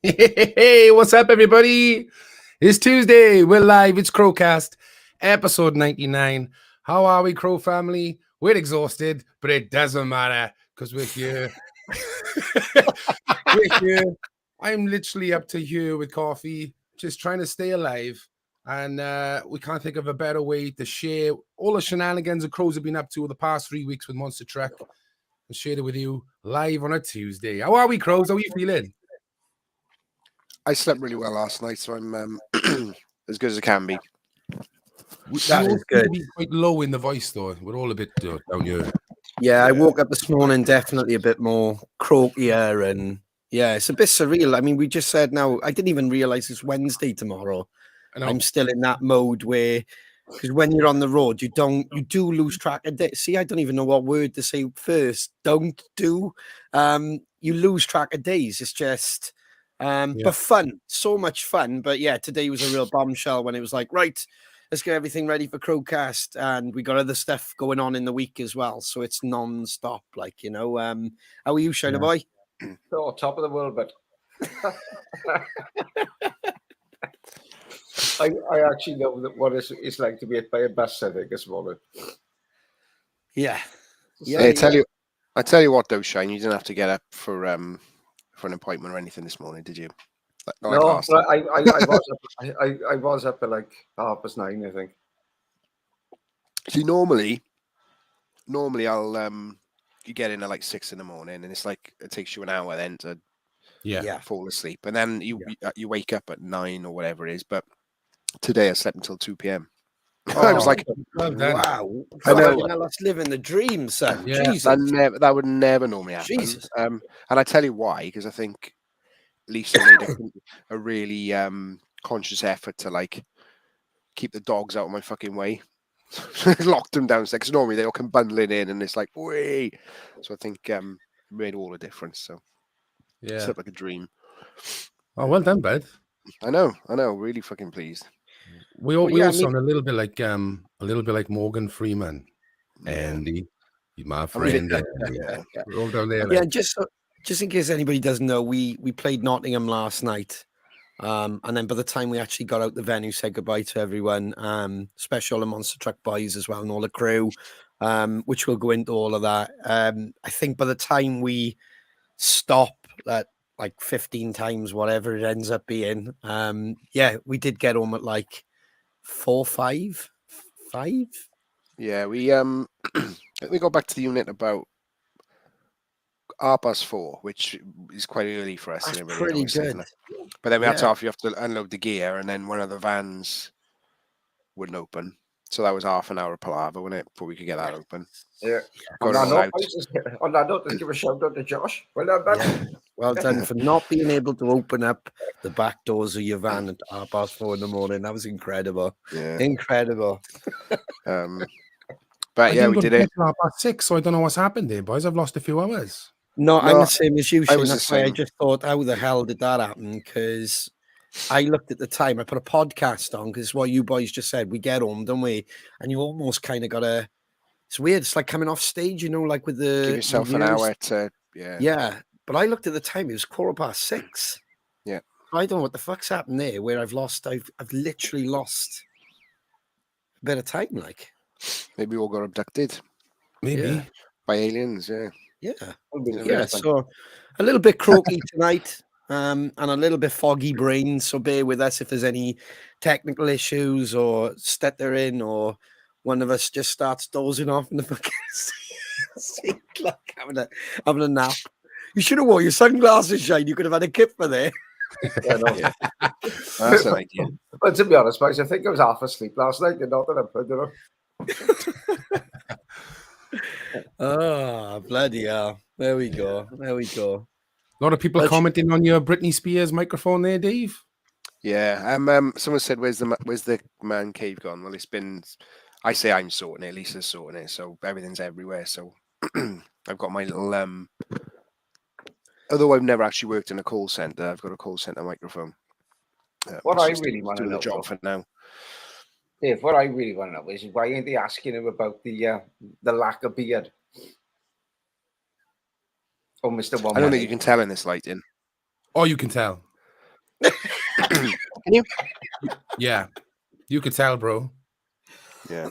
Hey, what's up, everybody? It's Tuesday. We're live. It's Crowcast, episode 99. How are we, Crow family? We're exhausted, but it doesn't matter because we're here. We're here. I'm literally up to here with coffee, just trying to stay alive. And we can't think of a better way to share all the shenanigans the Crows have been up to the past 3 weeks with Monster Truck and share it with you live on a Tuesday. How are we, Crows? How are you feeling? I slept really well last night, so I'm as good as I can be. That is good. Be quite low in the voice, though. We're all a bit down here. Yeah, I woke up this morning definitely a bit more croakier, and yeah, it's a bit surreal. I mean, we just said now, I didn't even realize it's Wednesday tomorrow. I'm still in that mode where, because when you're on the road, you do lose track of days. See, I don't even know what word to say first. Don't do. You lose track of days. It's just, but fun, so much fun. But yeah, today was a real bombshell when it was like, right, let's get everything ready for Crowcast, and we got other stuff going on in the week as well. So it's non-stop, like, you know. How are you, Shiner Boy? Oh, top of the world, but I actually know what it's like to be hit by a bus, I think, this morning. Yeah. I tell you what, though, Shane, you didn't have to get up for an appointment or anything this morning, did you? No, I was up at like 9:30, I think. See, normally I'll you get in at like 6 a.m, and it's like it takes you an hour then to fall asleep, and then you wake up at 9 or whatever it is. But today I slept until 2 p.m. I was like, wow, I know. Let's live in the dream, son. Yeah. Jesus, that would never normally happen. Jesus. And I tell you why, because I think Lisa made a really conscious effort to like keep the dogs out of my fucking way. Locked them downstairs, because normally they all come bundling in and it's like, wait. So I think it made all the difference. So yeah, slept like a dream. Oh, well done, bud. I know, really fucking pleased. We all sound a little bit like Morgan Freeman. Andy, my friend. We're all down there. Yeah, just in case anybody doesn't know, we played Nottingham last night. And then by the time we actually got out the venue, said goodbye to everyone, especially all the Monster Truck boys as well, and all the crew, which we'll go into all of that. I think by the time we stop at like 15 times, whatever it ends up being, we did get home at like 4, 5. Yeah, we got back to the unit about 4:30, which is quite early for us. That's pretty good. But then we had to you have to unload the gear, and then one of the vans wouldn't open. So that was half an hour of palaver, wasn't it, before we could get that open? Yeah. On that note, let's give a shout out to Josh. Well done, man. Yeah. Well done for not being able to open up the back doors of your van at 4:30 in the morning. That was incredible. Yeah. Incredible. But yeah, we did it. 6, so I don't know what's happened there, boys. I've lost a few hours. No, I'm the same as you, Shane. That's why I just thought, how the hell did that happen? Because I looked at the time, I put a podcast on, because what you boys just said, we get home, don't we? And you almost kind of got to, it's weird. It's like coming off stage, you know, like with the... Give yourself an hour to, Yeah, but I looked at the time, it was 6:15. Yeah. I don't know what the fuck's happened there, where I've literally lost a bit of time, like. Maybe we all got abducted. Maybe. By aliens, Yeah, so a little bit croaky tonight, and a little bit foggy brain, so bear with us if there's any technical issues or stuttering, or one of us just starts dozing off in the fucking seat, like having a nap. You should have worn your sunglasses, Shane. You could have had a kip for there. Yeah. That's an idea. But to be honest, mate, I think I was half asleep last night. Not that I don't know. Oh, bloody hell. There we go. A lot of people commenting on your Britney Spears microphone there, Dave. Yeah. Someone said, where's the man cave gone? Well, it's been, I say I'm sorting it, Lisa's sorting it, so everything's everywhere. So I've got my little although I've never actually worked in a call center, I've got a call center microphone. What I really want to know, the job for now. Dave, what I really want to know is why ain't they asking him about the lack of beard? Oh, Mr. One. I don't think you can tell in this lighting. Oh, you can tell. Can you? Yeah, you could tell, bro. Yeah.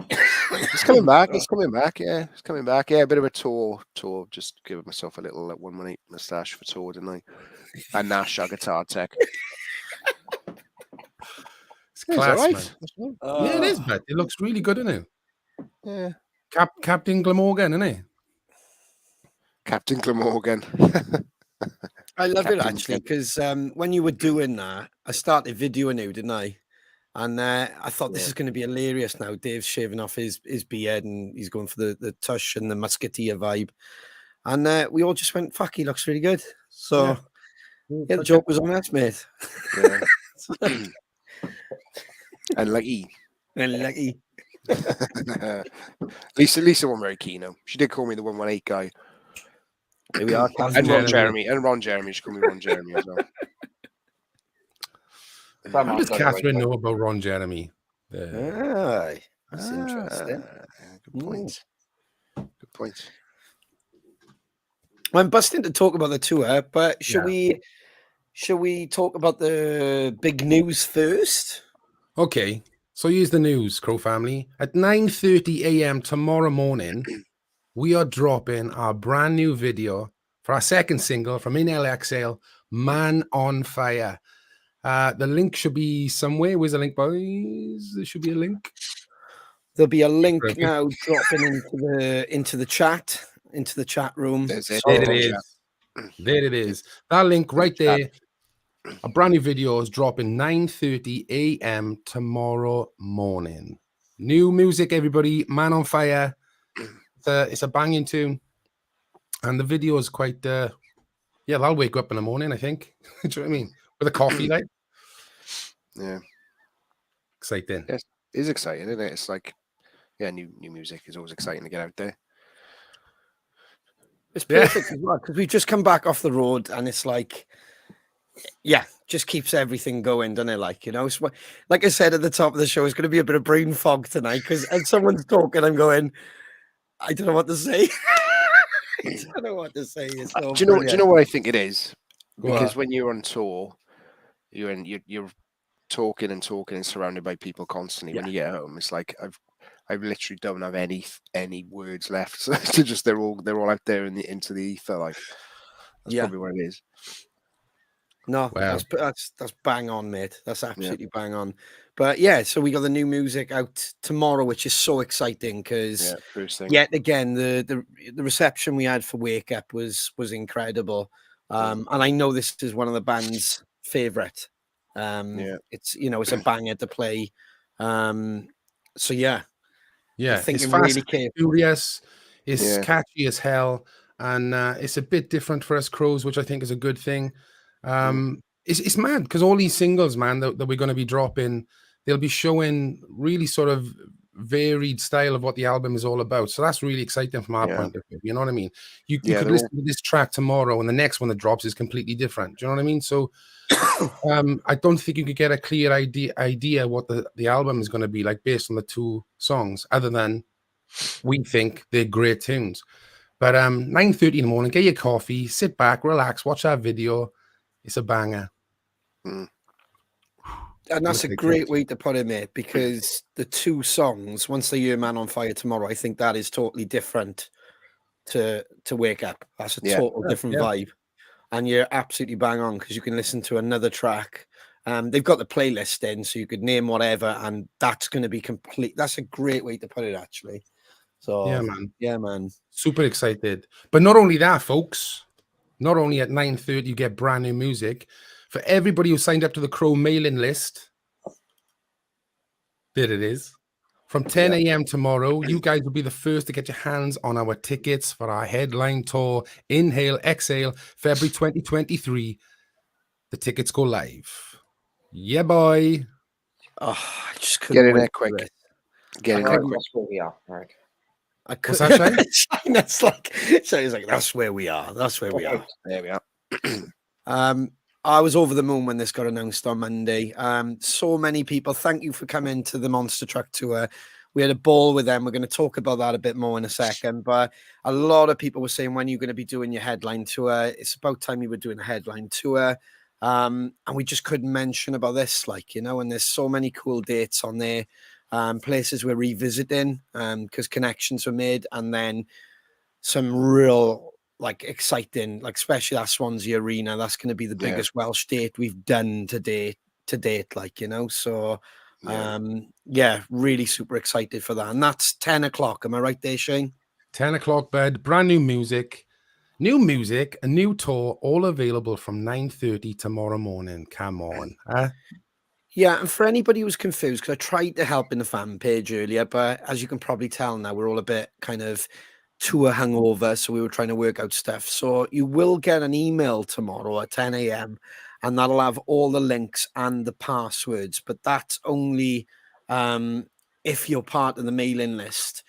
It's coming back. It's coming back. Yeah, it's coming back. Yeah, a bit of a tour. Just giving myself a little 118 moustache for tour, didn't I? And Nash, our guitar tech. It's Yeah, class, all man. right. Yeah, it is, but it looks really good, isn't it? Yeah. Captain Glamorgan, isn't it? Captain Glamorgan. I love it Captain actually Glen- because when you were doing that, I started videoing you, didn't I? And I thought this is going to be hilarious now. Dave's shaving off his beard and he's going for the tush and the musketeer vibe. And we all just went, fuck, he looks really good. So yeah, the joke was on us, mate. Yeah. And Lucky. And lucky. Lisa wasn't very keen though. She did call me the 118 guy. Here we are, And Ron Jeremy. And Ron Jeremy. She called me Ron Jeremy as well. How does Catherine know about Ron Jeremy? Aye, that's interesting. Good point. Good point. I'm busting to talk about the tour, but should we talk about the big news first? Okay, so here's the news, Crow family. At 9:30 a.m. tomorrow morning, we are dropping our brand new video for our second single from Inhale Exhale, Man on Fire. The link should be somewhere. Where's the link, boys? There should be a link. There'll be a link now dropping into the chat room. There's it. There it is. There it is. That link right there. A brand new video is dropping 9:30 a.m. tomorrow morning. New music, everybody. Man on Fire. It's a banging tune. And the video is quite, that'll wake you up in the morning, I think. Do you know what I mean? With a coffee, like. Yeah. Exciting. Yes, it is exciting, isn't it? It's like, new music is always exciting to get out there. It's perfect as well because we've just come back off the road and it's like, just keeps everything going, doesn't it? Like, like I said at the top of the show, it's going to be a bit of brain fog tonight because as someone's talking, I'm going, I don't know what to say. I don't know what to say. It's so do you know what I think it is? Because What? when you're on tour, you're talking and surrounded by people constantly. When you get home, it's like I literally don't have any words left. So they're all out there into the ether. Like that's probably what it is. No, Wow. that's bang on, mate. That's absolutely bang on. But yeah, so we got the new music out tomorrow, which is so exciting because yet again the reception we had for Wake Up was incredible. And I know this is one of the band's favorite. It's it's a banger to play. So yeah. It's fast, furious, it's catchy as hell, and it's a bit different for us Crows, which I think is a good thing. It's mad because all these singles, man, that we're going to be dropping, they'll be showing really sort of varied style of what the album is all about. So that's really exciting from our point of view. You know what I mean? You could listen to this track tomorrow, and the next one that drops is completely different. Do you know what I mean? So I don't think you could get a clear idea what the album is going to be like based on the two songs, other than we think they're great tunes. But 9:30 in the morning, get your coffee, sit back, relax, watch our video. It's a banger. And that's a great way to put it, mate, because the two songs, once they hear Man on Fire tomorrow, I think that is totally different to Wake Up. That's a total different vibe. And you're absolutely bang on because you can listen to another track. They've got the playlist in, so you could name whatever, and that's going to be complete. That's a great way to put it, actually. So yeah, man. Super excited. But not only that, folks. Not only at 9:30 you get brand new music. For everybody who signed up to the Crow mailing list, there it is. From 10 a.m. tomorrow, you guys will be the first to get your hands on our tickets for our headline tour, Inhale, Exhale, February 2023. The tickets go live. Yeah, boy. Oh, I just couldn't get in there quick. Get in there quick. That's where we are, right? What's that, Shane? That's like, so he's like, that's where we are. That's where we are. There we are. I was over the moon when this got announced on Monday. So many people. Thank you for coming to the Monster Truck Tour. we had a ball with them. We're going to talk about that a bit more in a second. But a lot of people were saying, when are you going to be doing your headline tour? It's about time you were doing a headline tour. And we just couldn't mention about this, like, you know, and there's so many cool dates on there, places we're revisiting, because connections were made, and then some real, like, exciting, like, especially that Swansea Arena. That's going to be the biggest Welsh date we've done to date, like, you know. So really super excited for that. And that's 10 o'clock. Am I right there, Shane? 10 o'clock, bed, brand new music, a new tour, all available from 9:30 tomorrow morning. Come on. Yeah, and for anybody who's confused, because I tried to help in the fan page earlier, but as you can probably tell now, we're all a bit kind of tour hangover, so we were trying to work out stuff. So you will get an email tomorrow at 10 a.m. and that'll have all the links and the passwords, but that's only if you're part of the mailing list.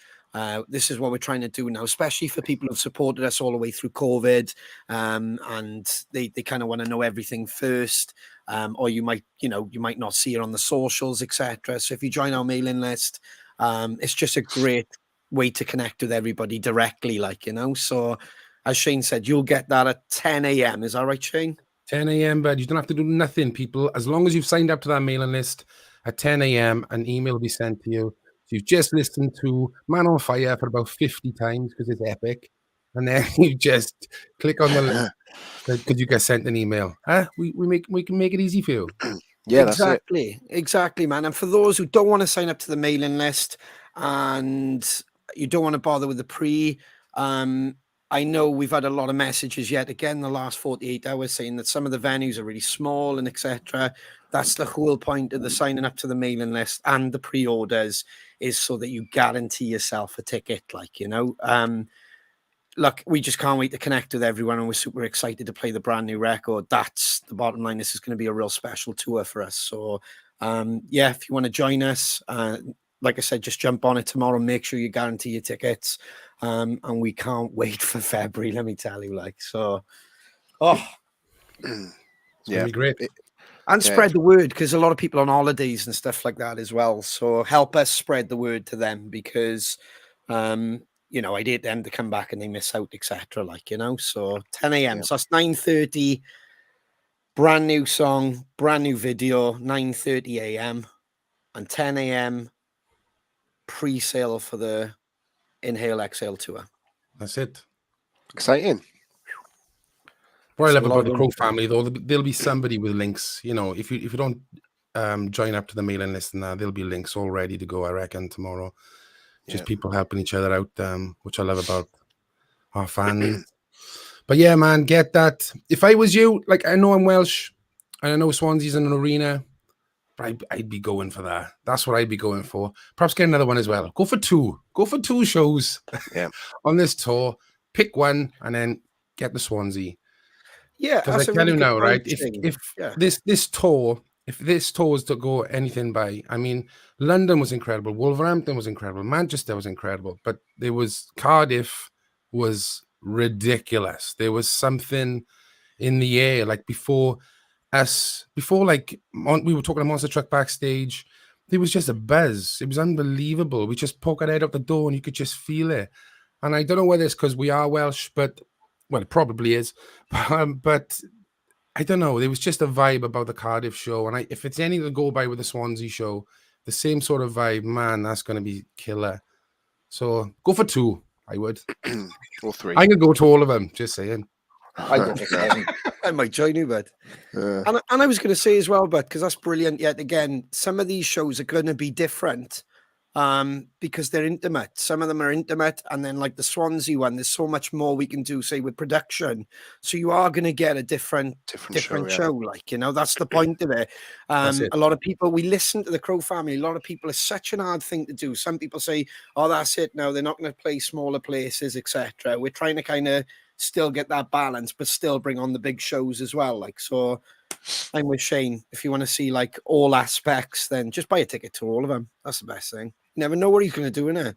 This is what we're trying to do now, especially for people who've supported us all the way through COVID, and they kind of want to know everything first, or you might not see it on the socials, etc. So if you join our mailing list, it's just a great way to connect with everybody directly, like, you know. So as Shane said, you'll get that at 10 a.m. Is that right, Shane? 10 a.m. But you don't have to do nothing, people. As long as you've signed up to that mailing list at 10 a.m., an email will be sent to you. So you've just listened to Man on Fire for about 50 times because it's epic. And then you just click on the link because you get sent an email. We can make it easy for you. Yeah, exactly, man. And for those who don't want to sign up to the mailing list and you don't want to bother with the pre, I know we've had a lot of messages yet again the last 48 hours saying that some of the venues are really small and etc. That's the whole point of the signing up to the mailing list and the pre-orders, is so that you guarantee yourself a ticket, like, you know. Look, we just can't wait to connect with everyone, and we're super excited to play the brand new record. That's the bottom line. This is going to be a real special tour for us. So, if you want to join us, like I said, just jump on it tomorrow. Make sure you guarantee your tickets. And we can't wait for February, let me tell you. Like, so, it's gonna be great. And spread the word, because a lot of people on holidays and stuff like that as well. So help us spread the word to them, because I'd hate them to come back and they miss out, etc. Like, you know. So 10 a.m. So that's 9:30. Brand new song, brand new video, 9:30 a.m. and 10 a.m. pre-sale for the Inhale Exhale tour. That's it. Exciting. What I love about the Crow family, though, there'll be somebody with links. You know, if you don't join up to the mailing list, and there'll be links all ready to go, I reckon, tomorrow. Just people helping each other out, which I love about our fans. But yeah, man, get that. If I was you, like, I know I'm Welsh, and I know Swansea's in an arena, but I'd be going for that. That's what I'd be going for. Perhaps get another one as well. Go for two. Go for two shows on this tour. Pick one and then get the Swansea. Yeah, because I tell you now, right? If this tour is to go anything by, I mean, London was incredible, Wolverhampton was incredible, Manchester was incredible, but Cardiff was ridiculous. There was something in the air, like before we were talking to Monster Truck backstage. There was just a buzz. It was unbelievable. We just poke our head out the door and you could just feel it. And I don't know whether it's because we are Welsh, but it probably is. But I don't know. There was just a vibe about the Cardiff show. And if it's anything to go by with the Swansea show, the same sort of vibe, man, that's going to be killer. So go for two, I would. Or three. I could go to all of them, just saying. I go for 7. I might join you, bud. And I was going to say as well, bud, because that's brilliant. Yet again, some of these shows are going to be different because they're intimate. Some of them are intimate, and then like the Swansea one, there's so much more we can do, say, with production. So you are going to get a different show, like, you know. That's the point of it. A lot of people, we listen to the Crow family. A lot of people, it's such an hard thing to do. Some people say, "Oh, that's it. Now they're not going to play smaller places, etc." We're trying to kind of still get that balance, but still bring on the big shows as well. Like, so I'm with Shane. If you want to see like all aspects, then just buy a ticket to all of them. That's the best thing. You never know what he's going to do in it.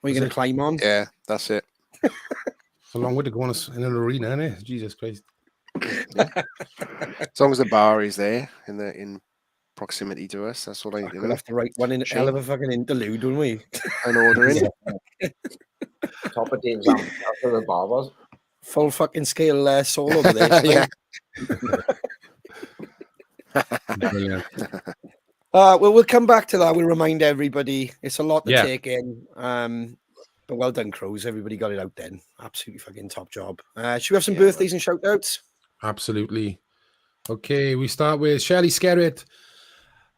What are you going to climb on? Yeah, that's it. It's a long way to go in an arena, isn't it? Jesus Christ. Yeah. As long as the bar is there in proximity to us. That's what I, We'll have to write one in Shame. hell of a fucking interlude, wouldn't we? An ordering. Top of Dave's after the barbers. Full fucking scale solo over there. Yeah. Brilliant. Well, we'll come back to that. We'll remind everybody it's a lot to Yeah. take in. But well done, Crows. Everybody got it out then. Absolutely fucking top job. Should we have some birthdays and shout outs? Absolutely. Okay, we start with Shelley Skerritt.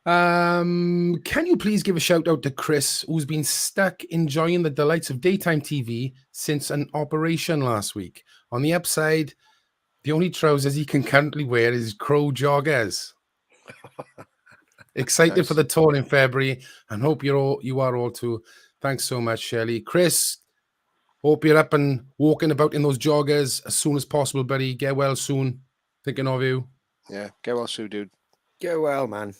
Can you please give a shout out to Chris, who's been stuck enjoying the delights of daytime TV since an operation last week? On the upside, the only trousers he can currently wear is Crow joggers. Excited Nice. for the tour in February, and hope you are all too. Thanks so much, Shelley. Chris, hope you're up and walking about in those joggers as soon as possible, buddy. Get well soon. Thinking of you. Yeah, get well soon, dude. Go well, man.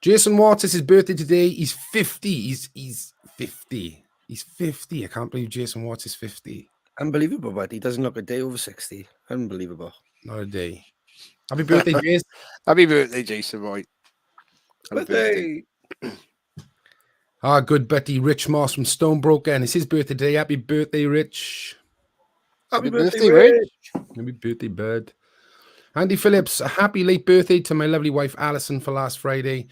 Jason Watts, it's his birthday today. He's 50. He's 50. He's 50. I can't believe Jason Watts is 50. Unbelievable, but he doesn't look a day over 60. Unbelievable. Not a day. Happy birthday, Jason. Happy birthday, Jason White. Happy Birthday. Our good buddy Rich Moss from Stonebroker, and it's his birthday today. Happy birthday, Rich. Happy birthday, birthday, Rich. Rich. Happy birthday, bud. Andy Phillips, a happy late birthday to my lovely wife Alison for last Friday.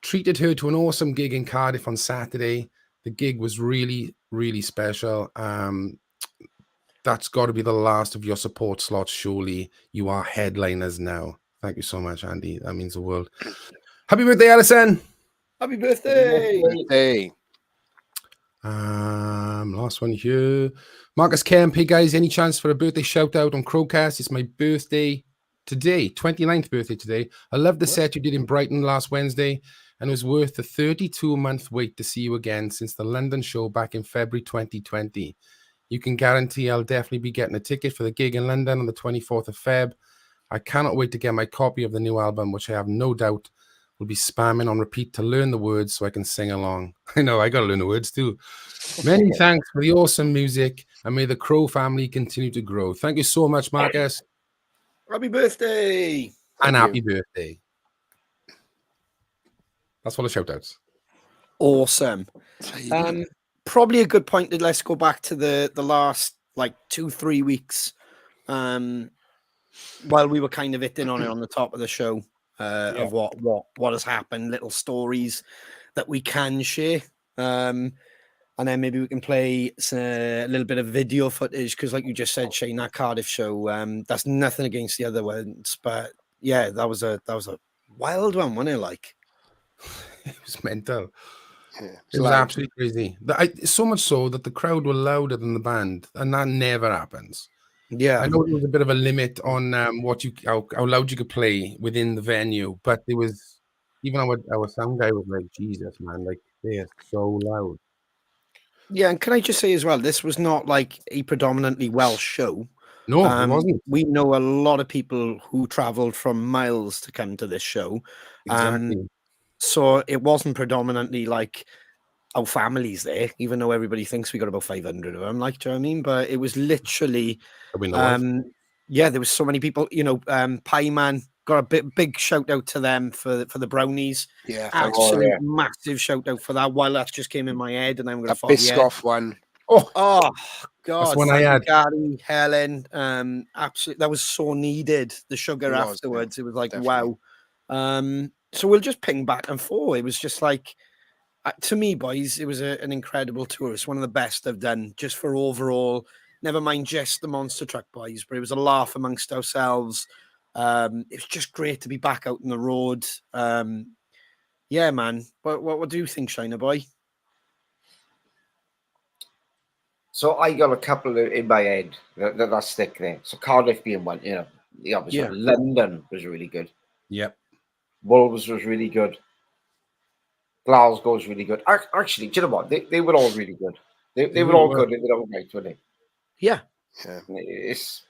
Treated her to an awesome gig in Cardiff on Saturday. The gig was really, really special. That's got to be the last of your support slots, surely. You are headliners now. Thank you so much, Andy. That means the world. Happy birthday, Alison. Happy birthday. Hey. Last one here. Marcus Kemp. Hey, guys, any chance for a birthday shout out on Crowcast? It's my birthday today, 29th birthday today. I love the set you did in Brighton last Wednesday, and it was worth the 32-month wait to see you again since the London show back in February 2020. You can guarantee I'll definitely be getting a ticket for the gig in London on the 24th of Feb. I cannot wait to get my copy of the new album, which I have no doubt will be spamming on repeat to learn the words so I can sing along. I know, I got to learn the words too. Many thanks for the awesome music, and may the Crow family continue to grow. Thank you so much, Marcus. Happy birthday. And Thank happy you. birthday. That's all the shout outs. Awesome. Probably a good point that let's go back to the last like 2-3 weeks. While we were kind of hitting on it on the top of the show, of what has happened, little stories that we can share. And then maybe we can play a little bit of video footage because, like you just said, Shane, that Cardiff show, that's nothing against the other ones, but yeah, that was a wild one, wasn't it? Like, It was mental. Yeah, It was absolutely crazy. So much so that the crowd were louder than the band, and that never happens. yeah, I know there was a bit of a limit on how loud you could play within the venue, but there was even our sound guy was like, Jesus, man, like they are so loud. yeah. And can I just say as well, this was not like a predominantly Welsh show. No, it wasn't. We know a lot of people who travelled from miles to come to this show. Exactly. So it wasn't predominantly like our families there, even though everybody thinks we got about 500 of them. Like, do you know what I mean? But it was literally, yeah, there was so many people. You know, Pie Man got a big shout out to them for the brownies. Yeah, absolute massive shout out for that. While that just came in my head, and I'm going to follow Biscoff one. Oh God! That's one I had. Gary, Helen, absolutely, that was so needed. The sugar afterwards, it was like definitely. wow. So we'll just ping back and forth. It was just like, to me, boys, it was an incredible tour. It's one of the best I've done, just for overall. Never mind just the Monster Truck boys, but it was a laugh amongst ourselves. It was just great to be back out on the road. Yeah, man. What do you think, Shiner boy? So I got a couple in my head that stick there. So Cardiff being one, you know, the obvious one. London was really good. Yep. Wolves was really good. Glasgow was really good. Actually, do you know what? They were all really good. They were all good in their own right, weren't they? Yeah. It's,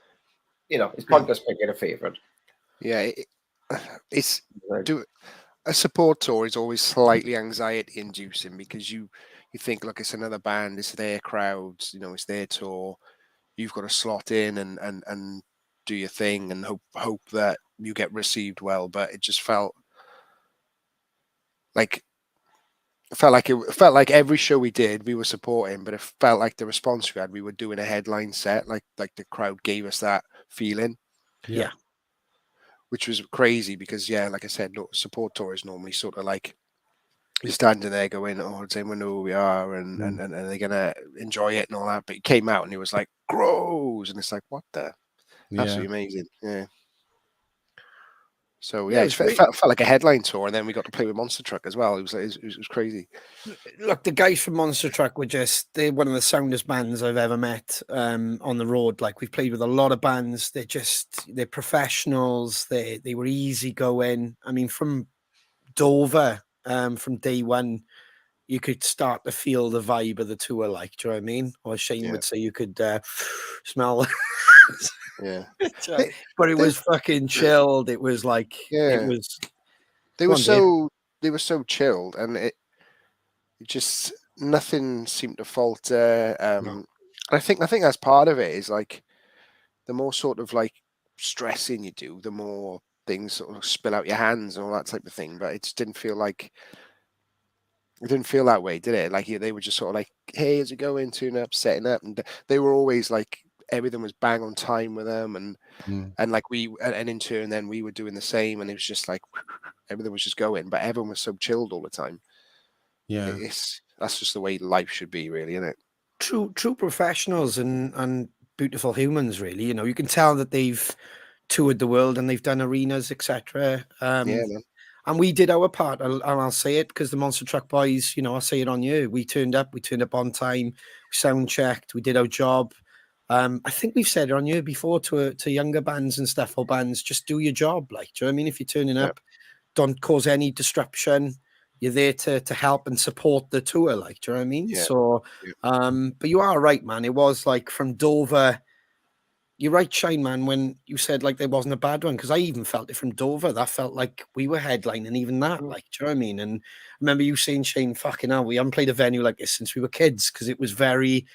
you know, it's pointless picking a favourite. Yeah, a support tour is always slightly anxiety inducing because you think, look, it's another band, it's their crowds, you know, it's their tour. You've got to slot in and do your thing and hope that you get received well. But it just felt like it felt like every show we did, we were supporting, but it felt like the response we had, we were doing a headline set. Like the crowd gave us that feeling. Yeah. Which was crazy because, yeah, like I said, support tour is normally sort of like you're standing there going, oh, does anyone know who we are? And they're going to enjoy it and all that. But he came out and he was like, grows. And it's like, what the? Absolutely amazing. Yeah. So, yeah, it felt like a headline tour. And then we got to play with Monster Truck as well. It was crazy. Look, the guys from Monster Truck they're one of the soundest bands I've ever met on the road. Like, we've played with a lot of bands. They're professionals. They were easygoing. I mean, from Dover, from day one, you could start to feel the vibe of the tour. Like, do you know what I mean? Or Shane would say you could smell. Yeah. But it was fucking chilled. It was like, it was. They were so chilled, and it just nothing seemed to falter. I think that's part of it. Is like the more sort of like stressing you do, the more things sort of spill out your hands and all that type of thing. But it just didn't feel that way, did it? Like they were just sort of like, hey, how's it going? Tune up, setting up, and they were always like everything was bang on time with them, and like and in turn then we were doing the same, and it was just like everything was just going, but everyone was so chilled all the time. Yeah, that's just the way life should be, really, isn't it? True professionals and beautiful humans, really. You know, you can tell that they've toured the world and they've done arenas, etc. Yeah, man. And we did our part, and I'll say it because the Monster Truck boys, you know, I'll say it on you. We turned up on time, we sound checked, we did our job. I think we've said it on you before to younger bands and stuff, or bands, just do your job. Like, do you know what I mean? If you're turning up, don't cause any disruption. You're there to help and support the tour. Like, do you know what I mean? Yeah. So, but you are right, man. It was like from Dover. You're right, Shine, man, when you said like there wasn't a bad one, because I even felt it from Dover. That felt like we were headlining even that. Like, do you know what I mean? And I remember you saying, Shane, fucking hell, we haven't played a venue like this since we were kids, because it was very.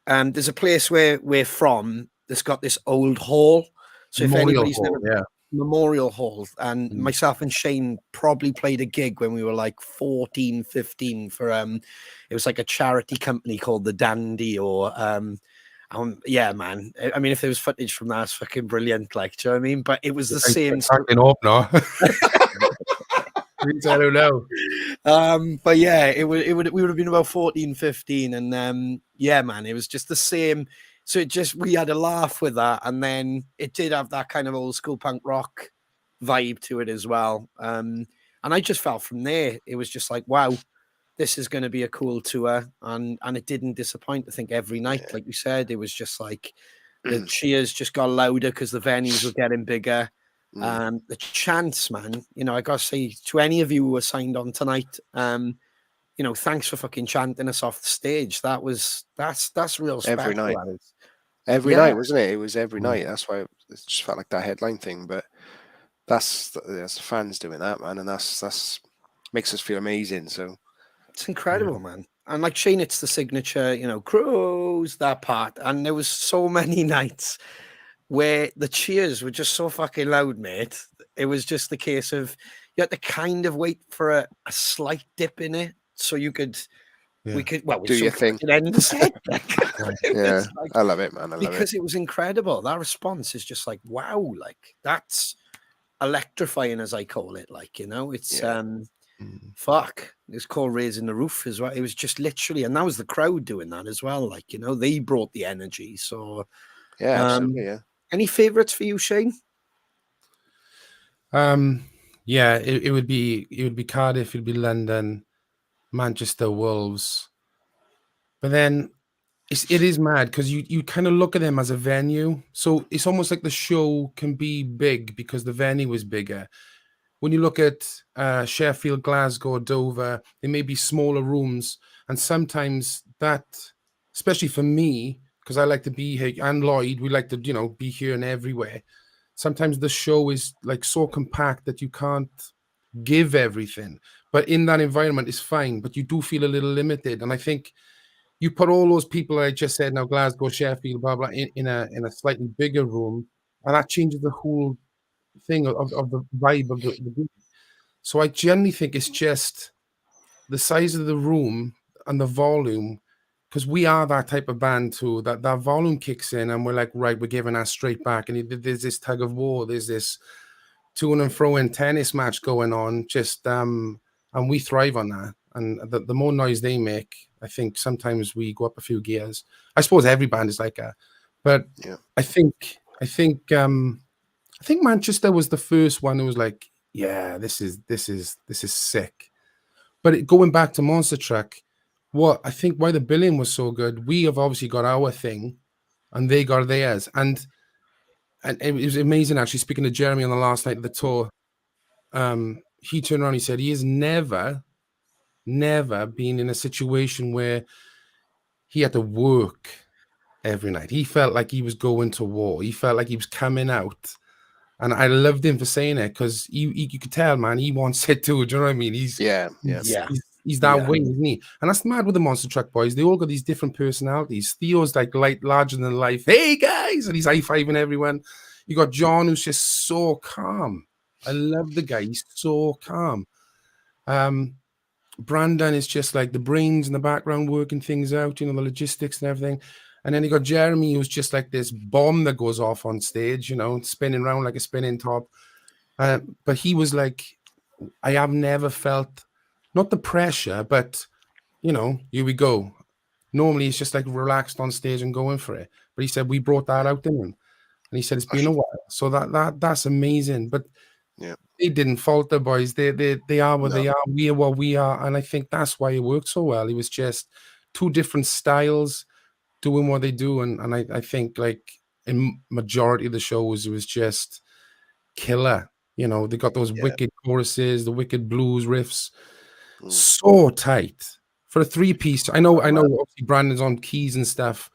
There's a place where we're from that's got this old hall. So Memorial if anybody's Hall, never Memorial Hall, and myself and Shane probably played a gig when we were like 14, 15 for it was like a charity company called the Dandy, or yeah, man. I mean, if there was footage from that, it's fucking brilliant. Like, do you know what I mean? But it was the same. Fucking up, no. I don't know. But yeah, we would have been about 14, 15, and yeah, man, it was just the same. So we had a laugh with that, and then it did have that kind of old school punk rock vibe to it as well. And I just felt from there, it was just like, wow, this is going to be a cool tour, and it didn't disappoint. I think every night, like we said, it was just like the cheers just got louder because the venues were getting bigger. The chants, man, you know, I gotta say to any of you who were signed on tonight, you know, thanks for fucking chanting us off the stage. That's real respect. Every night. Every night, wasn't it? It was every night. That's why it just felt like that headline thing. But that's the fans doing that, man, and that's makes us feel amazing. So it's incredible, man. And like Shane, it's the signature, you know, Crows, that part. And there was so many nights where the cheers were just so fucking loud, mate. It was just the case of you had to kind of wait for a slight dip in it so you could. We could do your thing. End the set. Yeah, like, I love it, man. I love because it was incredible. That response is just like, wow, like that's electrifying, as I call it. Like, you know, it's fuck. It's called raising the roof as well. It was just literally, and that was the crowd doing that as well. Like, you know, they brought the energy. So yeah, absolutely. Yeah. Any favorites for you, Shane? Yeah, it would be Cardiff, it'd be London, Manchester, Wolves. But then it is mad because you kind of look at them as a venue. So it's almost like the show can be big because the venue is bigger. When you look at Sheffield, Glasgow, Dover, they may be smaller rooms. And sometimes that, especially for me, because I like to be here, and Lloyd, we like to, you know, be here and everywhere. Sometimes the show is like so compact that you can't give everything. But in that environment, it's fine. But you do feel a little limited. And I think you put all those people I just said now, Glasgow, Sheffield, blah, blah, in a slightly bigger room, and that changes the whole thing of the vibe of the group. So I generally think it's just the size of the room and the volume, because we are that type of band too, that volume kicks in and we're like, right, we're giving that straight back. And there's this tug of war, there's this to and fro in tennis match going on, just and we thrive on that. And the more noise they make, I think sometimes we go up a few gears. I suppose every band is like that. But Yeah. I think Manchester was the first one who was like, yeah, this is sick. But going back to Monster Truck, what I think why the billing was so good, we have obviously got our thing, and they got theirs, and it was amazing actually. Speaking to Jeremy on the last night of the tour, he turned around, he said he has never been in a situation where he had to work every night. He felt like he was going to war. He felt like he was coming out. And I loved him for saying it, because you could tell, man, he wants it too. Do you know what I mean? He's that way, isn't he? And that's mad with the Monster Truck boys. They all got these different personalities. Theo's like larger than life. Hey guys, and he's high-fiving everyone. You got John, who's just so calm. I love the guy. He's so calm. Brandon is just like the brains in the background working things out, you know, the logistics and everything. And then you got Jeremy, who's just like this bomb that goes off on stage, you know, spinning around like a spinning top. But he was like, I have never felt, not the pressure, but, you know, here we go. Normally, he's just like relaxed on stage and going for it. But he said, we brought that out in him. And he said, it's been a while. So that's amazing. But they didn't falter, boys. They are what they are. We are what we are. And I think that's why it worked so well. It was just two different styles doing what they do, and I think like in majority of the shows it was just killer. You know, they got those wicked choruses, the wicked blues riffs, so tight for a 3-piece. I know obviously Brandon's on keys and stuff,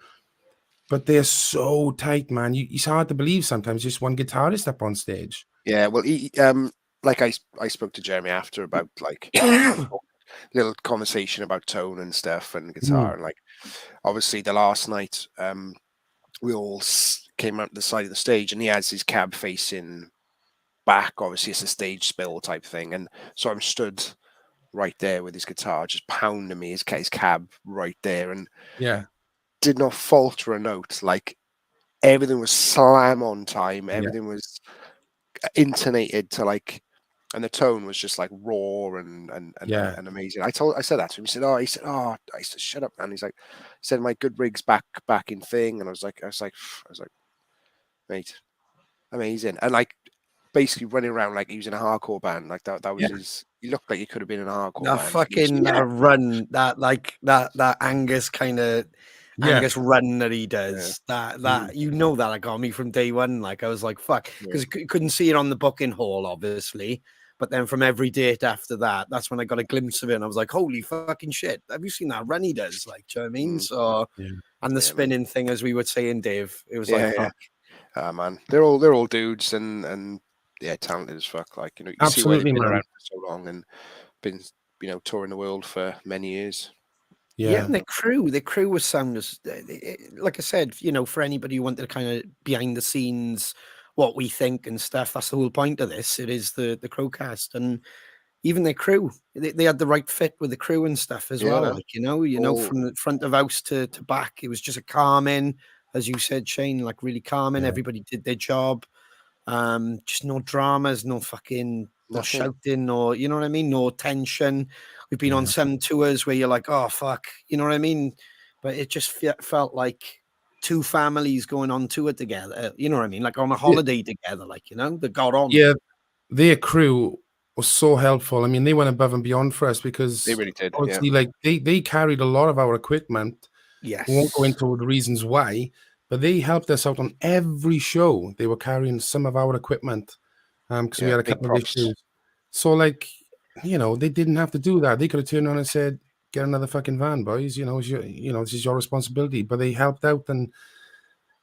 but they're so tight, man. It's hard to believe sometimes just one guitarist up on stage. Yeah, well, he, like I spoke to Jeremy after about like little conversation about tone and stuff and guitar, and like obviously the last night we all came out the side of the stage and he has his cab facing back. Obviously it's a stage spill type thing, and so I'm stood right there with his guitar just pounding me, his cab right there, and did not falter a note. Like everything was slam on time, everything was intonated to like, and the tone was just like raw and amazing. I said that to him. He said, I said, shut up, man. He said, my good rig's back in thing. And I was like, mate, amazing. And like basically running around like he was in a hardcore band. Like that was his, he looked like he could have been in a hardcore band. Fucking run, that Angus kind of Angus run that he does, that you know, that got me from day one. Like I was like, fuck, because couldn't see it on the booking hall, obviously. But then from every date after that, that's when I got a glimpse of it. And I was like, holy fucking shit. Have you seen that run he does? Like, do you know what I mean? So, and the spinning thing, as we were saying, Dave, it was like, fuck. Man, they're all dudes and talented as fuck. Like, you know, you see why they've been around for so long and been, you know, touring the world for many years. Yeah, and the crew was sound as, like I said, you know, for anybody who wanted to kind of behind the scenes, what we think and stuff. That's the whole point of this. It is the Crowcast, and even their crew. They had the right fit with the crew and stuff as well. Like, you know, from the front of house to back, it was just a calming, as you said, Shane, like really calming. Everybody did their job. Just no dramas, no fucking no shouting, or you know what I mean, no tension. We've been on some tours where you're like, oh fuck, you know what I mean, but it just felt like two families going on tour together, you know what I mean, like on a holiday together, like, you know, they got on. Their crew was so helpful. I mean, they went above and beyond for us, because they really did. Obviously, like they carried a lot of our equipment. We won't go into the reasons why, but they helped us out on every show. They were carrying some of our equipment because we had a couple of issues. So, like, you know, they didn't have to do that. They could have turned around and said, "Get another fucking van, boys. You know, this is your responsibility." But they helped out, and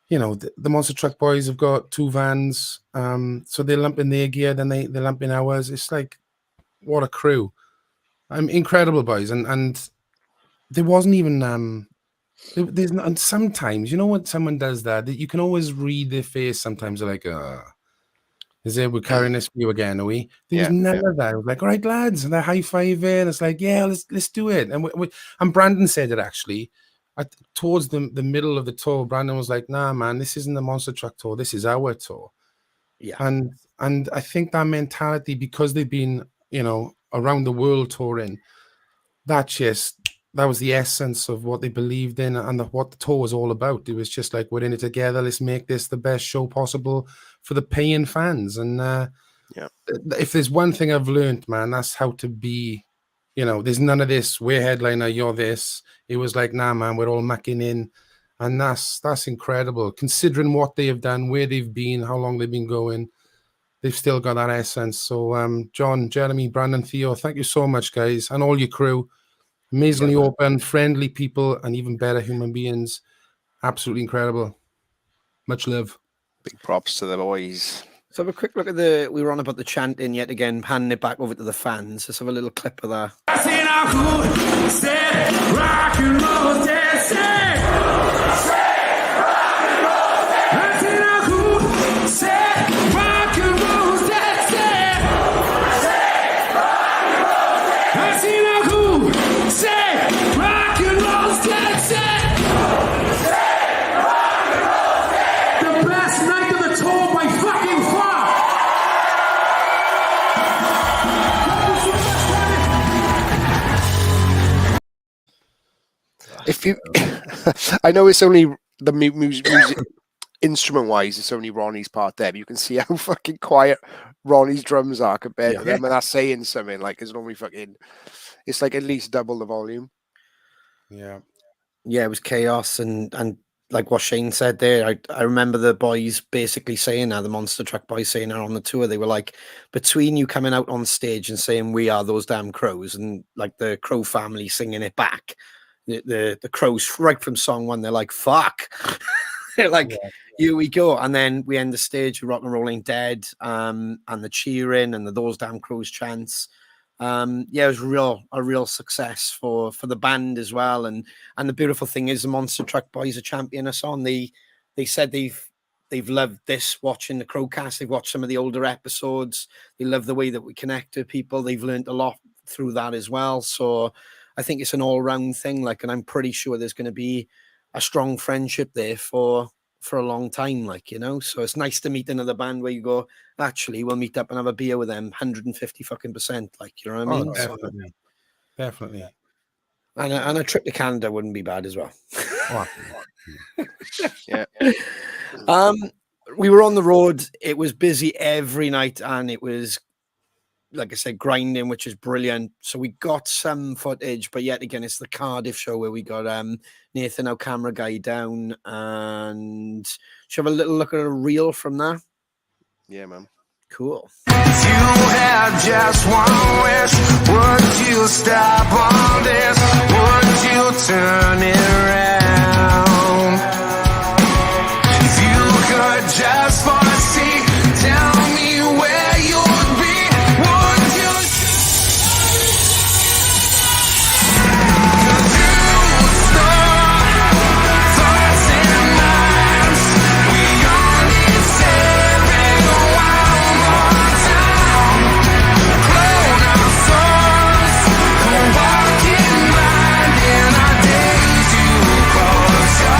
you know, the Monster Truck boys have got 2 vans, so they lump in their gear, then they lump in ours. It's like, what a crew! Incredible boys, and there wasn't even there's not, and sometimes, you know, when someone does that, you can always read their face. Sometimes they're like, Is it we're carrying this for you again, are we? There was none of that. It was like, all right, lads, and they're high-fiving. It's like, yeah, let's do it. And Brandon said it actually. Towards the middle of the tour, Brandon was like, nah, man, this isn't the Monster Truck tour. This is our tour. Yeah. And I think that mentality, because they've been, around the world touring, that was the essence of what they believed in and what the tour was all about. It was just like, we're in it together. Let's make this the best show possible for the paying fans. And if there's one thing I've learned, man, that's how to be. There's none of this, we're headliner, you're this. It was like, nah, man, we're all mucking in. And that's incredible. Considering what they have done, where they've been, how long they've been going, they've still got that essence. So, John, Jeremy, Brandon, Theo, thank you so much, guys. And all your crew. Amazingly open, friendly people, and even better human beings. Absolutely incredible. Much love. Big props to the boys. Let's have a quick look at we were on about the chanting yet again, handing it back over to the fans. Let's have a little clip of that. If you, I know it's only the music instrument-wise, it's only Ronnie's part there, but you can see how fucking quiet Ronnie's drums are compared to them, and that's saying something. Like, it's normally it's like at least double the volume. Yeah, it was chaos, and like what Shane said there, I remember the boys basically saying the Monster Truck boys saying on the tour, they were like, between you coming out on stage and saying we are those damn crows, and like the Crow family singing it back. The Crows right from song one, they're like, fuck. They're like, here we go. And then we end the stage with Rock and Roll Ain't Dead, and the cheering and those damn Crows chants. It was a real success for the band as well. And the beautiful thing is the Monster Truck boys are championing us on. They said they've loved this, watching the Crowcast. They've watched some of the older episodes. They love the way that we connect with people. They've learned a lot through that as well. So I think it's an all-round thing, and I'm pretty sure there's going to be a strong friendship there for a long time, so it's nice to meet another band where you go, actually, we'll meet up and have a beer with them 150%, you know what I mean? Definitely. And a trip to Canada wouldn't be bad as well. Yeah. We were on the road. It was busy every night, and it was, like I said, grinding, which is brilliant. So we got some footage, but yet again, it's the Cardiff show where we got Nathan, our camera guy, down, and should have a little look at a reel from that. Yeah, man. Cool. If you had just one wish, would you stop all this? Would you turn it around? If you could just foresee, tell me where you'd be. Would you? 'Cause you start thoughts and minds. We all need saving one more time. Clone our souls, walking blind in our days. You close your eyes.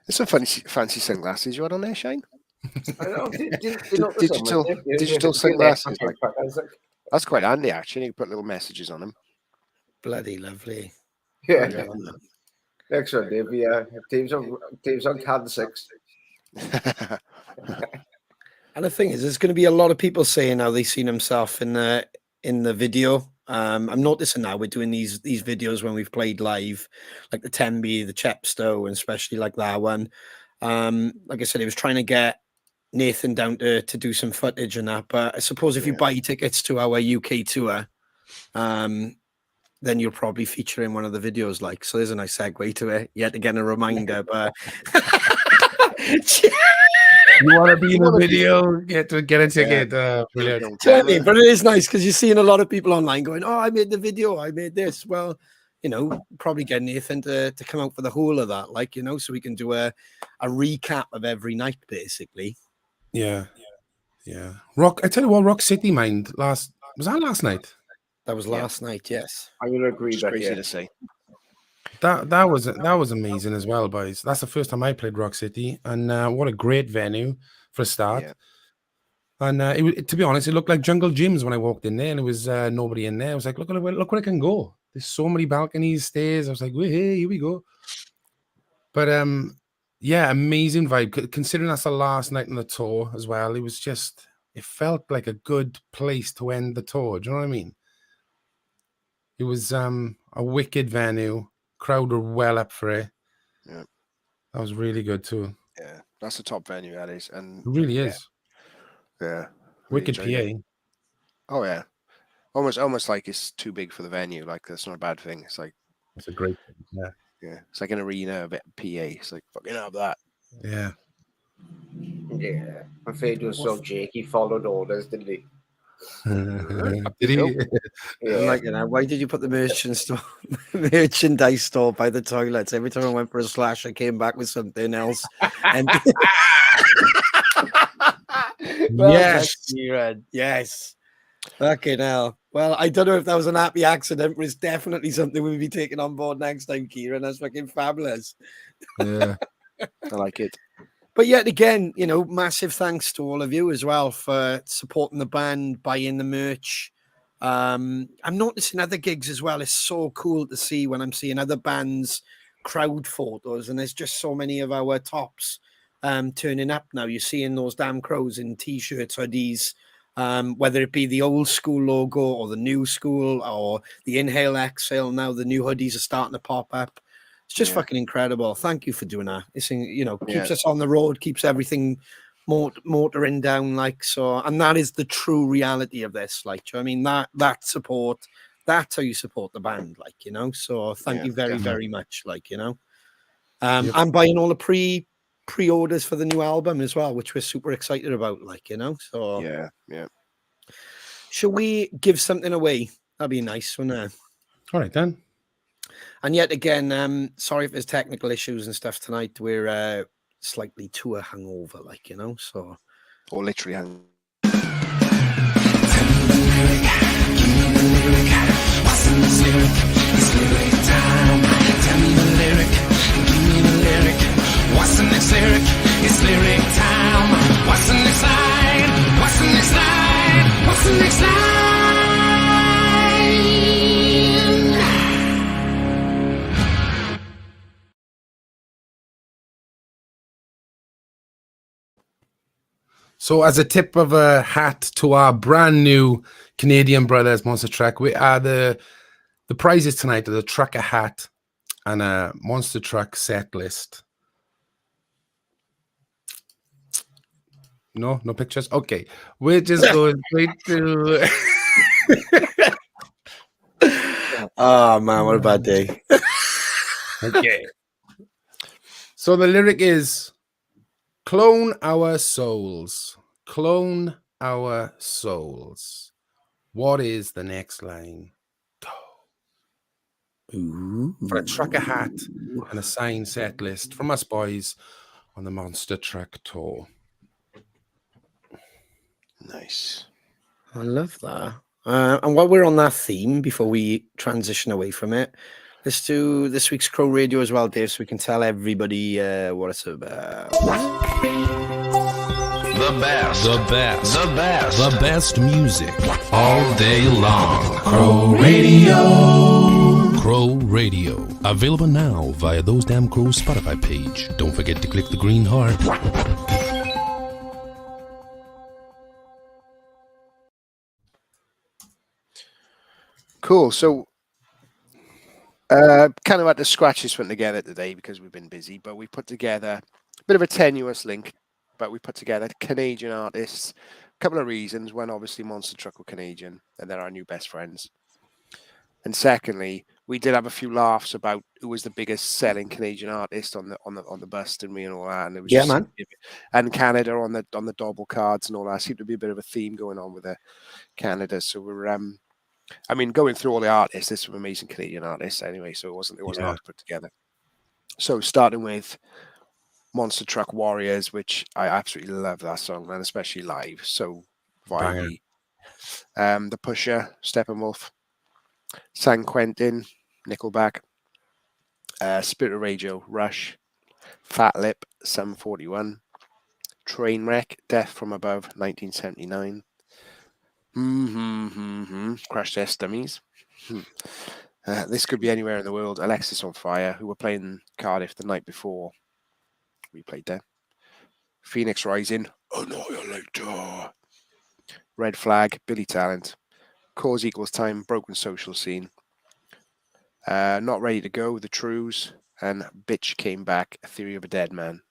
There's some fancy sunglasses you had on there, Shane. I know. Digital sunglasses. That's quite handy, actually. You put little messages on them. Bloody lovely. Yeah. Excellent, Dave. Yeah. Dave's on CAD 6. And the thing is, there's going to be a lot of people saying how they've seen himself in the video. I'm noticing now we're doing these videos when we've played live, like the Tembe, the Chepstow, and especially like that one. Like I said, he was trying to get Nathan down to do some footage and that. But I suppose if you buy tickets to our UK tour, then you'll probably feature in one of the videos. Like, so there's a nice segue to it. Yet again, a reminder. But You want to be in the video? Get a ticket. Brilliant. Totally, but it is nice because you're seeing a lot of people online going, "Oh, I made the video. I made this." Well, you know, probably get Nathan to come out for the whole of that, like, you know, so we can do a recap of every night, basically. Yeah. Rock. I tell you what, Rock City Mind was that last night? That was last night. Yes, I'm going to agree that. Crazy Yeah. to say. That was amazing as well, boys. That's the first time I played Rock City, and what a great venue for a start. Yeah. And to be honest, it looked like jungle gyms when I walked in there, and there was nobody in there. I was like, look where I can go. There's so many balconies, stairs. I was like, hey, here we go. But yeah, amazing vibe. Considering that's the last night on the tour as well, it felt like a good place to end the tour. Do you know what I mean? It was a wicked venue. Crowd were well up for it. Yeah, that was really good too. Yeah, that's the top venue, that is, and It really is. Yeah, Wicked enjoyed it. PA. Oh yeah, almost like it's too big for the venue. Like that's not a bad thing. It's like It's a great thing. yeah, it's like an arena of PA. It's like fucking have that. Yeah. Yeah. I'm afraid to so Jake. He followed orders, didn't he? Did he? Yeah. like, you know, why did you put the merchandise store by the toilets? Every time I went for a slash, I came back with something else. And Yes. Yes. Fucking hell. Well, I don't know if that was an happy accident, but it's definitely something we'll be taking on board next time, Kieran. That's fucking fabulous. Yeah. I like it. But yet again, you know, massive thanks to all of you as well for supporting the band, buying the merch. I'm noticing other gigs as well. It's so cool to see when I'm seeing other bands' crowd photos, and there's just so many of our tops turning up now. You're seeing those damn crows in t-shirts, hoodies, whether it be the old school logo or the new school or the Inhale Exhale. Now the new hoodies are starting to pop up. It's just fucking incredible. Thank you for doing that. It's, you know, keeps us on the road, keeps everything motoring down, like, so. And that is the true reality of this. Like, do you know what I mean? That support, that's how you support the band, like, you know. So thank you very, very much, like, you know. I'm buying all the pre-orders for the new album as well, which we're super excited about, like, you know. So yeah. Shall we give something away? That'd be nice, wouldn't it? All right then. And yet again, sorry if there's technical issues and stuff tonight. We're slightly tour hungover, like, you know, so. Or literally hang. What's in this lyric? It's lyric time. Tell me the lyric. Give me the lyric. What's the next lyric? It's lyric time. What's the next line? What's the next line? What's the next line? So, as a tip of a hat to our brand new Canadian brothers, Monster Truck, we are the prizes tonight are the trucker hat and a Monster Truck set list. No pictures. Okay, we're just going straight to. Oh man, what a bad day. Okay. So the lyric is. Clone our souls. Clone our souls. What is the next line? Ooh. For a trucker hat and a signed set list from us boys on the Monster Truck Tour. Nice. I love that. And while we're on that theme, before we transition away from it, let's do this week's Crow Radio as well, Dave, so we can tell everybody what it's about. The best music all day long. Crow Radio. Available now via Those Damn Crows Spotify page. Don't forget to click the green heart. Cool. So, kind of had to scratch this one together today because we've been busy, but we put together a bit of a tenuous link. But we put together Canadian artists. A couple of reasons. One, obviously, Monster Truck were Canadian, and they're our new best friends. And secondly, we did have a few laughs about who was the biggest selling Canadian artist on the bus, didn't we, and all that. And it was Yeah, man. And Canada on the double cards and all that. Seemed to be a bit of a theme going on with Canada. So we're I mean, going through all the artists, there's some amazing Canadian artists anyway. So it wasn't hard to put together. So starting with Monster Truck Warriors, which I absolutely love that song, and especially live. So vibey. The Pusher, Steppenwolf, San Quentin, Nickelback, Spirit of Radio, Rush, Fat Lip, Sum 41, Trainwreck, Death from Above, 1979, Crash Test Dummies. This Could Be Anywhere in the World, Alexis on Fire, who were playing Cardiff the night before we played there. Phoenix Rising, Annihilator, Red Flag, Billy Talent, Cause Equals Time, Broken Social Scene, Not Ready to Go, The Trues, and Bitch Came Back, A Theory of a Dead Man.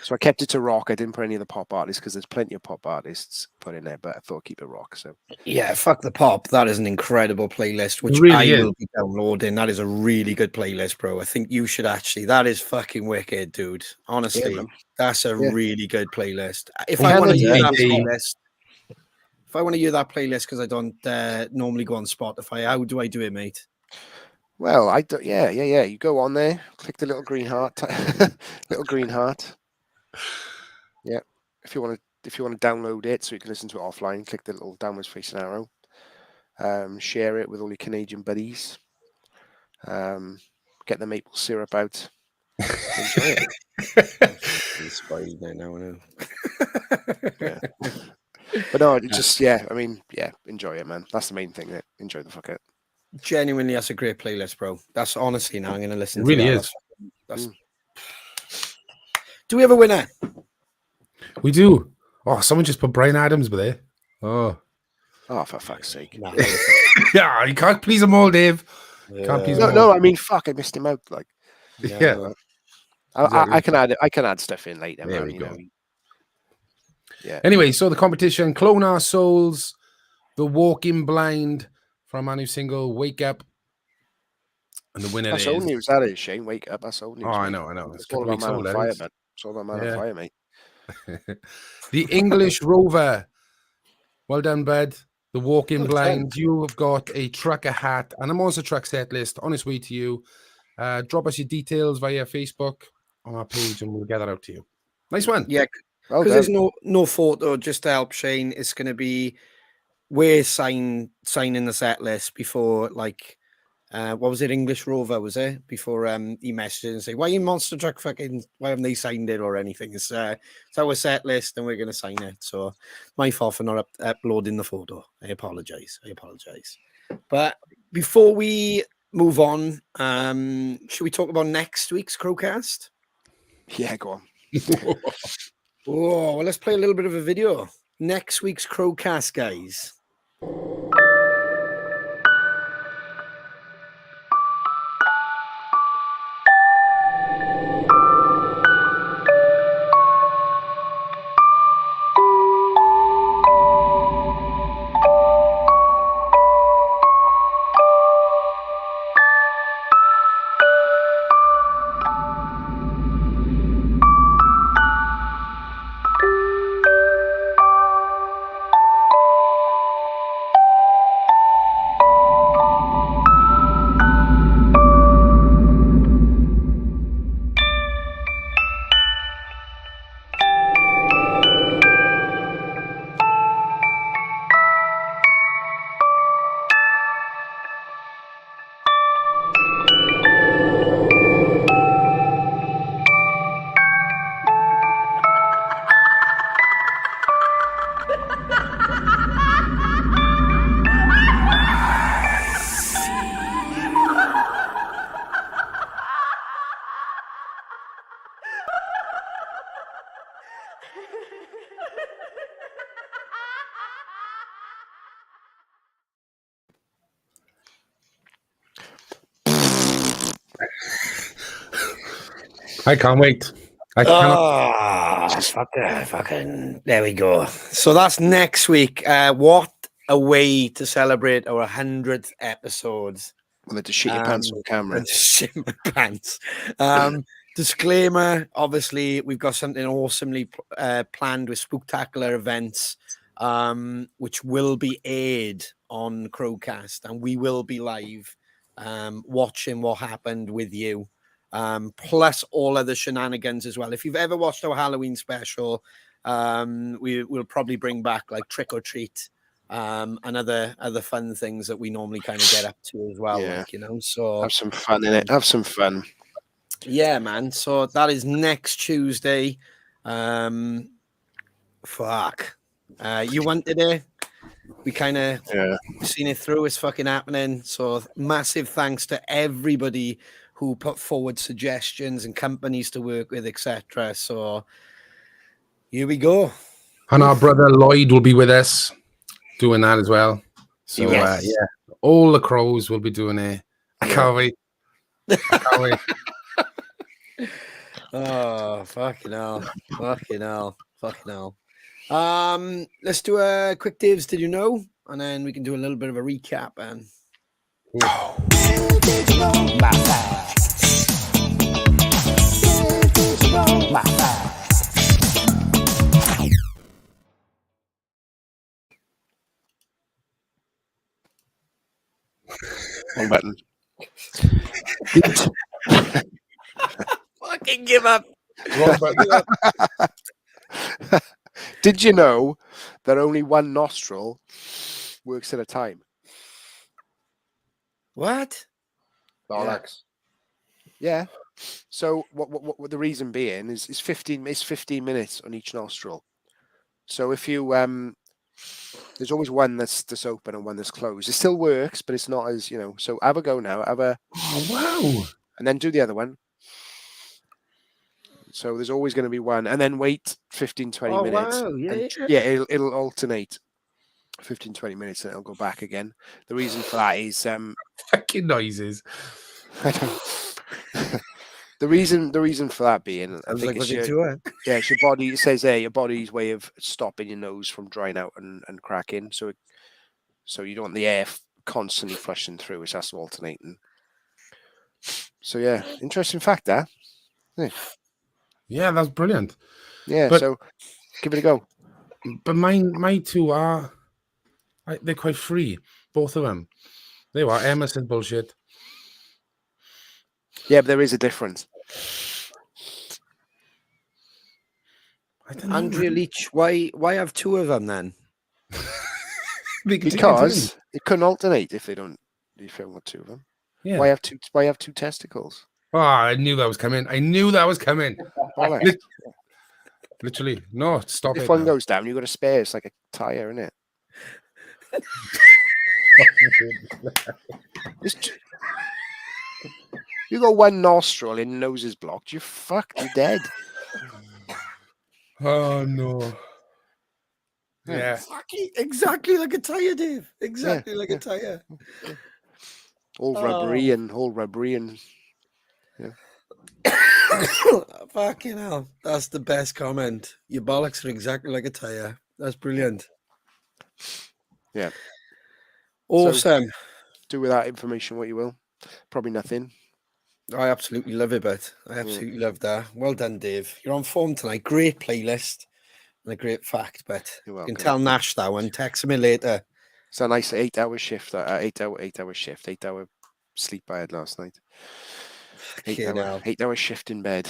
So I kept it to rock. I didn't put any of the pop artists because there's plenty of pop artists put in there, but I thought I'd keep it rock. So yeah, fuck the pop. That is an incredible playlist, which really I will be downloading. That is a really good playlist, bro. I think you should actually. That is fucking wicked, dude. Honestly, that's a really good playlist. If I want to hear that playlist, because I don't normally go on Spotify, how do I do it, mate? Well, yeah. You go on there, click the little green heart, Yeah, if you want to download it so you can listen to it offline, click the little downwards facing arrow. Share it with all your Canadian buddies. Get the maple syrup out. Enjoy it. Spoiled it now, I know. Yeah. But no, enjoy it, man. That's the main thing. Enjoy the fuck out. Genuinely, that's a great playlist, bro. That's honestly now I'm going to listen. It really is. Do we have a winner? We do. Oh, someone just put Brian Adams there. Oh, for fuck's sake! Yeah, you can't please them all, Dave. Can't please them all. No. I mean, fuck, I missed him out. Like, yeah. I can add stuff in later. There man, we go. Yeah. Anyway, so the competition: Clone Our Souls, The Walking Blind from our new single "Wake Up," and the winner That's is. old news. That is Shane. Wake up. That's old news. Oh, I know. It's all about Man on Fire, man. It's all about Man on Fire, mate. The English Rover. Well done, bud. The Walking Blind. You have got a trucker hat and a Monster Truck set list on its way to you. Drop us your details via Facebook on our page and we'll get that out to you. Nice one. Yeah, because there's no photo. Just to help Shane, it's going to be we're signing the set list before, like, what was it? English Rover, was it? Before he messaged and say, why you Monster Truck fucking, why haven't they signed it or anything? It's our set list and we're going to sign it. So my fault for not uploading the photo. I apologize. But before we move on, should we talk about next week's Crowcast? Yeah, go on. Oh, well, let's play a little bit of a video. Next week's Crowcast, guys. I can't wait. I cannot. Fucking, there we go. So that's next week. What a way to celebrate our 100th episodes. I'm going to shit your pants on camera. And shit my pants. Disclaimer, obviously, we've got something awesomely planned with Spooktacular events, which will be aired on Crowcast, and we will be live watching what happened with you, plus all other shenanigans as well. If you've ever watched our Halloween special, we'll probably bring back like Trick or Treat and other fun things that we normally kind of get up to as well. Yeah. Like, you know, so Have some fun in it. Have some fun. yeah, man. So that is next Tuesday. Fuck. You wanted it. We kind of seen it through. It's fucking happening. So massive thanks to everybody who put forward suggestions and companies to work with, etc. So here we go. And our brother Lloyd will be with us doing that as well. So yeah, all the crows will be doing it. I can't wait. I can't wait. Oh, fucking hell. Fucking hell. Fucking hell. Let's do a quick Dave's Did You Know? And then we can do a little bit of a recap. And Wrong button. fucking give up. Wrong button. Did you know that only one nostril works at a time? What? Bollocks. Yeah. So what the reason being is 15 minutes on each nostril. So if you there's always one that's open and one that's closed. It still works, but it's not as, you know. So have a go now. Oh, wow. And then do the other one. So there's always going to be one, and then wait 15, 20 minutes. Wow. And, yeah, it'll alternate 15, 20 minutes, and it'll go back again. The reason for that is Fucking noises. I don't. The reason for that being, I think it's your body. It says there your body's way of stopping your nose from drying out and cracking. So you don't want the air constantly flushing through. It's has to alternating. So yeah, interesting fact there. Yeah, that's brilliant. Yeah, But- so give it a go. But my two are, they're quite free, both of them. They are. Emma said bullshit. Yeah, but there is a difference. I don't know. Andrea Leach, why have two of them then? Because it couldn't alternate if they don't. If you want two of them, Yeah. Why have two testicles? Oh, I knew that was coming. Bollocks. Literally. No, stop If it. one now. goes down, you've got a spare. It's like a tire, isn't it? You got one nostril and nose is blocked. You're fucked. You're dead. Oh, no. Yeah. Exactly like a tire, Dave. Exactly like a tire. All rubbery and Fucking hell. That's the best comment. Your bollocks are exactly like a tire. That's brilliant. Yeah. Awesome. do with that information what you will. Probably nothing. I absolutely love it, but I absolutely love that. Well done, Dave. You're on form tonight. Great playlist and a great fact, but You're you welcome. can tell Nash that one. Text me later. It's a nice 8-hour shift. 8-hour shift. 8-hour sleep I had last night. 8-hour shift in bed.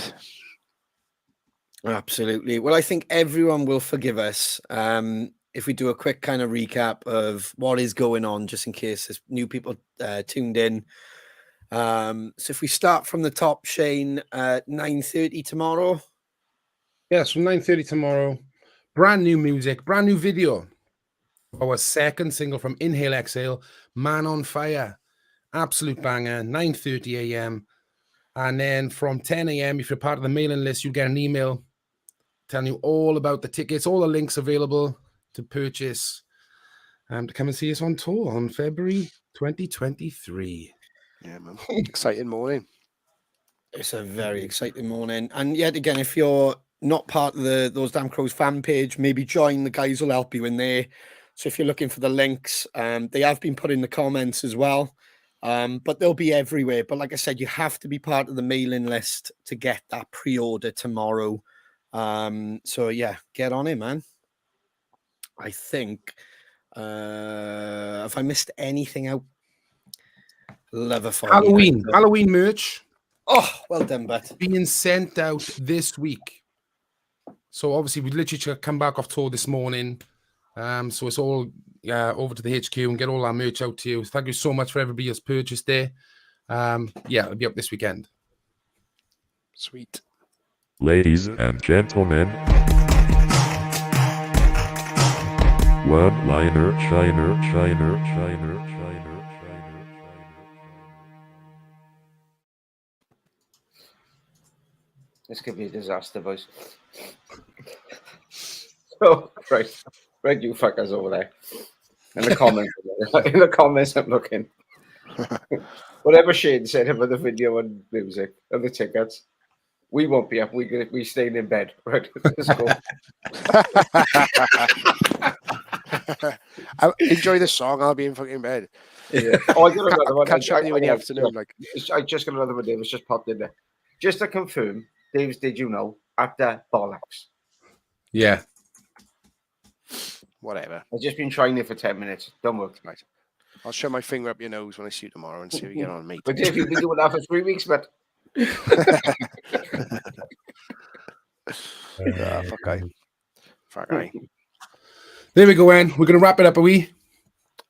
Absolutely. Well, I think everyone will forgive us if we do a quick kind of recap of what is going on, just in case there's new people tuned in. So if we start from the top, Shane, 9:30 tomorrow. Yes, from 9:30 tomorrow. Brand new music, brand new video. Our second single from Inhale Exhale, Man on Fire. Absolute banger, 9:30 a.m. And then from 10 a.m., if you're part of the mailing list, you get an email telling you all about the tickets, all the links available to purchase to come and see us on tour on February 2023. Yeah, man. Exciting morning. It's a very exciting morning. And yet again, if you're not part of those Damn Crows fan page, maybe join. The guys will help you in there. So if you're looking for the links, they have been put in the comments as well. But they'll be everywhere. But like I said, you have to be part of the mailing list to get that pre-order tomorrow. So yeah, get on it, man. I think if I missed anything out, love a foggy Halloween merch. Oh, well done, but being sent out this week. So obviously we literally just come back off tour this morning. So it's all over to the HQ and get all our merch out to you. Thank you so much for everybody who's purchased there. It'll be up this weekend. Sweet. Ladies and gentlemen, one-liner, shiner. This could be a disaster, boys. So, right, you fuckers over there. In the comments, I'm looking. Whatever Shane said about the video and music and the tickets, we won't be up. We staying in bed. Right, let's go. Enjoy the song. I'll be in fucking bed. Yeah. Oh, I got another one. Catch up with you in the afternoon. I just got another one. Dave was just popped in there. Just to confirm, Dave's did you know after bollocks? Yeah. Whatever. I've just been trying it for 10 minutes. Don't work. Right. I'll shove my finger up your nose when I see you tomorrow and see how you get on, mate. But Dave, you've been doing that for 3 weeks, but. Fuck aye. There we go, Anne. We're going to wrap it up, are we?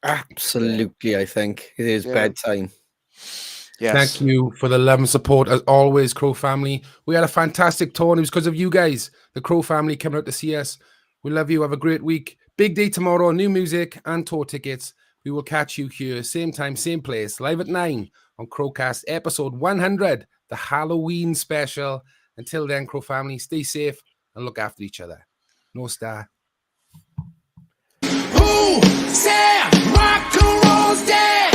Absolutely, I think. It is bedtime. Yes. Thank you for the love and support, as always, Crow family. We had a fantastic tour, and it was because of you guys, the Crow family, coming out to see us. We love you. Have a great week. Big day tomorrow, new music and tour tickets. We will catch you here, same time, same place, live at 9 on Crowcast, episode 100, the Halloween special. Until then, Crow family, stay safe and look after each other. No star. Who said rock and roll's dead?